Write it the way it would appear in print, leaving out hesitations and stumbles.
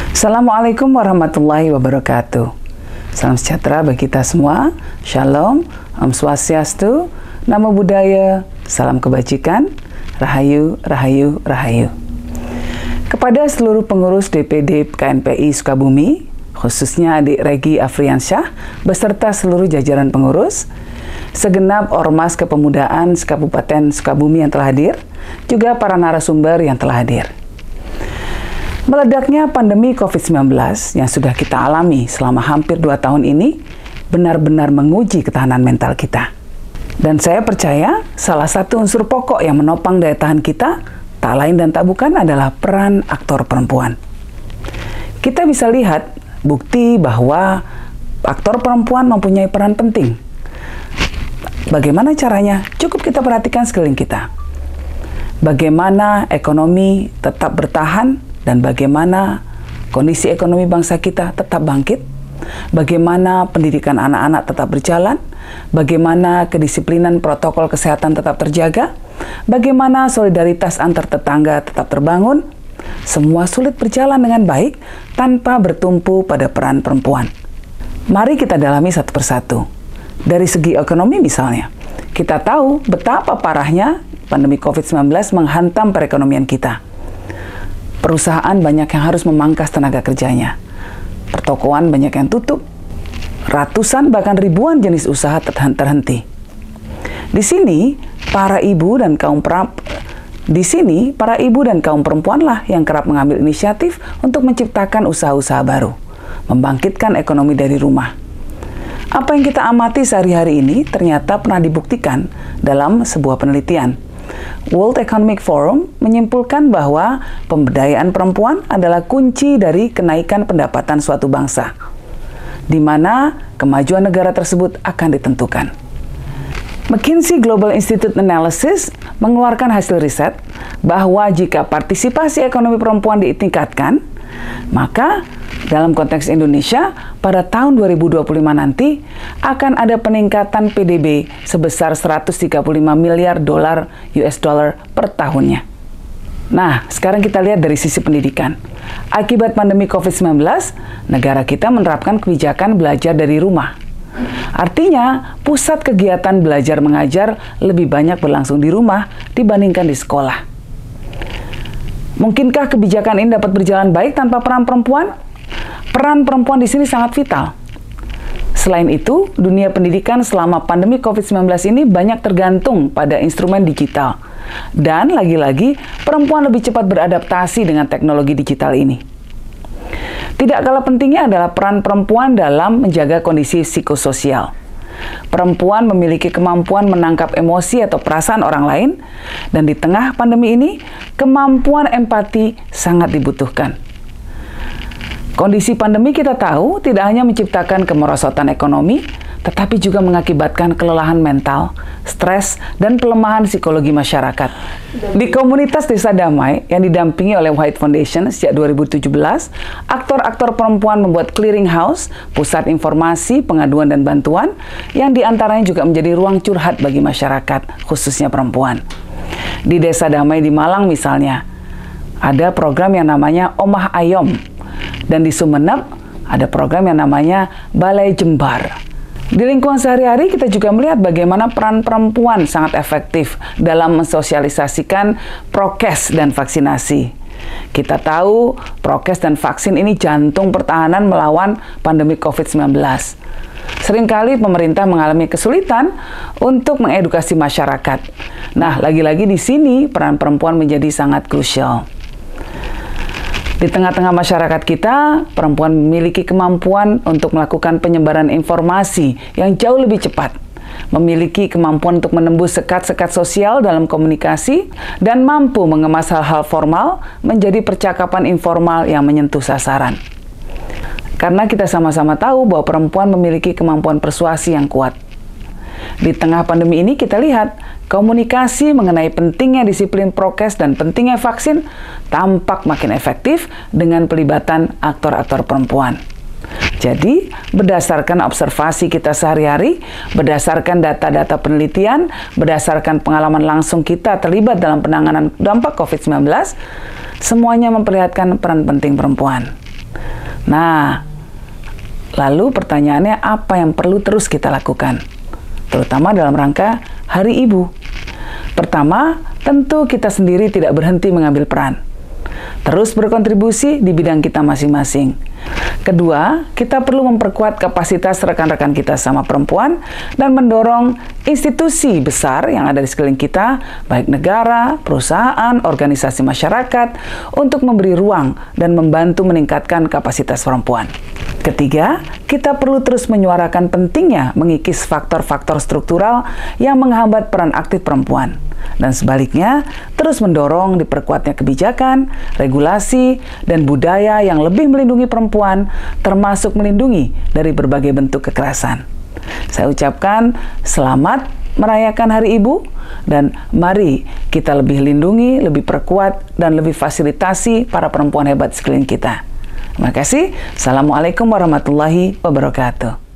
Assalamualaikum warahmatullahi wabarakatuh. Salam sejahtera bagi kita semua. Shalom, Om Swastiastu, Namo Buddhaya, salam kebajikan, Rahayu, Rahayu, Rahayu. Kepada seluruh pengurus DPD KNPI Sukabumi, khususnya Adik Regi Afriansyah, beserta seluruh jajaran pengurus, segenap Ormas Kepemudaan Kabupaten Sukabumi yang telah hadir, juga para narasumber yang telah hadir. Meledaknya pandemi COVID-19 yang sudah kita alami selama hampir 2 tahun ini benar-benar menguji ketahanan mental kita. Dan saya percaya salah satu unsur pokok yang menopang daya tahan kita tak lain dan tak bukan adalah peran aktor perempuan. Kita bisa lihat bukti bahwa aktor perempuan mempunyai peran penting. Bagaimana caranya? Cukup kita perhatikan sekeliling kita. Bagaimana ekonomi tetap bertahan dan bagaimana kondisi ekonomi bangsa kita tetap bangkit, bagaimana pendidikan anak-anak tetap berjalan, bagaimana kedisiplinan protokol kesehatan tetap terjaga, bagaimana solidaritas antar tetangga tetap terbangun. Semua sulit berjalan dengan baik tanpa bertumpu pada peran perempuan. Mari kita dalami satu persatu. Dari segi ekonomi misalnya, kita tahu betapa parahnya pandemi COVID-19 menghantam perekonomian kita. Perusahaan banyak yang harus memangkas tenaga kerjanya. Pertokoan banyak yang tutup. Ratusan bahkan ribuan jenis usaha terhenti. Di sini para ibu dan kaum perempuanlah yang kerap mengambil inisiatif untuk menciptakan usaha-usaha baru, membangkitkan ekonomi dari rumah. Apa yang kita amati sehari-hari ini ternyata pernah dibuktikan dalam sebuah penelitian. World Economic Forum menyimpulkan bahwa pemberdayaan perempuan adalah kunci dari kenaikan pendapatan suatu bangsa, di mana kemajuan negara tersebut akan ditentukan. McKinsey Global Institute Analysis mengeluarkan hasil riset bahwa jika partisipasi ekonomi perempuan ditingkatkan, maka dalam konteks Indonesia, pada tahun 2025 nanti akan ada peningkatan PDB sebesar 135 miliar dolar US dollar per tahunnya. Nah, sekarang kita lihat dari sisi pendidikan. Akibat pandemi COVID-19, negara kita menerapkan kebijakan belajar dari rumah. Artinya, pusat kegiatan belajar mengajar lebih banyak berlangsung di rumah dibandingkan di sekolah. Mungkinkah kebijakan ini dapat berjalan baik tanpa peran perempuan? Peran perempuan di sini sangat vital. Selain itu, dunia pendidikan selama pandemi COVID-19 ini banyak tergantung pada instrumen digital. Dan lagi-lagi, perempuan lebih cepat beradaptasi dengan teknologi digital ini. Tidak kalah pentingnya adalah peran perempuan dalam menjaga kondisi psikososial. Perempuan memiliki kemampuan menangkap emosi atau perasaan orang lain, dan di tengah pandemi ini, kemampuan empati sangat dibutuhkan. Kondisi pandemi kita tahu tidak hanya menciptakan kemerosotan ekonomi, tetapi juga mengakibatkan kelelahan mental, stres, dan pelemahan psikologi masyarakat. Di komunitas Desa Damai yang didampingi oleh White Foundation sejak 2017, aktor-aktor perempuan membuat clearing house, pusat informasi, pengaduan, dan bantuan, yang diantaranya juga menjadi ruang curhat bagi masyarakat, khususnya perempuan. Di Desa Damai di Malang misalnya, ada program yang namanya Omah Ayom. Dan di Sumeneb ada program yang namanya Balai Jembar. Di lingkungan sehari-hari kita juga melihat bagaimana peran perempuan sangat efektif dalam mensosialisasikan prokes dan vaksinasi. Kita tahu prokes dan vaksin ini jantung pertahanan melawan pandemi COVID-19. Seringkali pemerintah mengalami kesulitan untuk mengedukasi masyarakat. Nah, lagi-lagi di sini peran perempuan menjadi sangat krusial. Di tengah-tengah masyarakat kita, perempuan memiliki kemampuan untuk melakukan penyebaran informasi yang jauh lebih cepat, memiliki kemampuan untuk menembus sekat-sekat sosial dalam komunikasi, dan mampu mengemas hal-hal formal menjadi percakapan informal yang menyentuh sasaran. Karena kita sama-sama tahu bahwa perempuan memiliki kemampuan persuasi yang kuat. Di tengah pandemi ini kita lihat komunikasi mengenai pentingnya disiplin prokes dan pentingnya vaksin tampak makin efektif dengan pelibatan aktor-aktor perempuan. Jadi, berdasarkan observasi kita sehari-hari, berdasarkan data-data penelitian, berdasarkan pengalaman langsung kita terlibat dalam penanganan dampak COVID-19, semuanya memperlihatkan peran penting perempuan. Nah, lalu pertanyaannya apa yang perlu terus kita lakukan? Terutama dalam rangka Hari Ibu. Pertama, tentu kita sendiri tidak berhenti mengambil peran. Terus berkontribusi di bidang kita masing-masing. Kedua, kita perlu memperkuat kapasitas rekan-rekan kita sama perempuan dan mendorong institusi besar yang ada di sekeliling kita, baik negara, perusahaan, organisasi masyarakat, untuk memberi ruang dan membantu meningkatkan kapasitas perempuan. Ketiga, kita perlu terus menyuarakan pentingnya mengikis faktor-faktor struktural yang menghambat peran aktif perempuan. Dan sebaliknya, terus mendorong diperkuatnya kebijakan, regulasi, dan budaya yang lebih melindungi perempuan, termasuk melindungi dari berbagai bentuk kekerasan. Saya ucapkan selamat merayakan Hari Ibu, dan mari kita lebih lindungi, lebih perkuat, dan lebih fasilitasi para perempuan hebat sekeliling kita. Terima kasih. Assalamualaikum warahmatullahi wabarakatuh.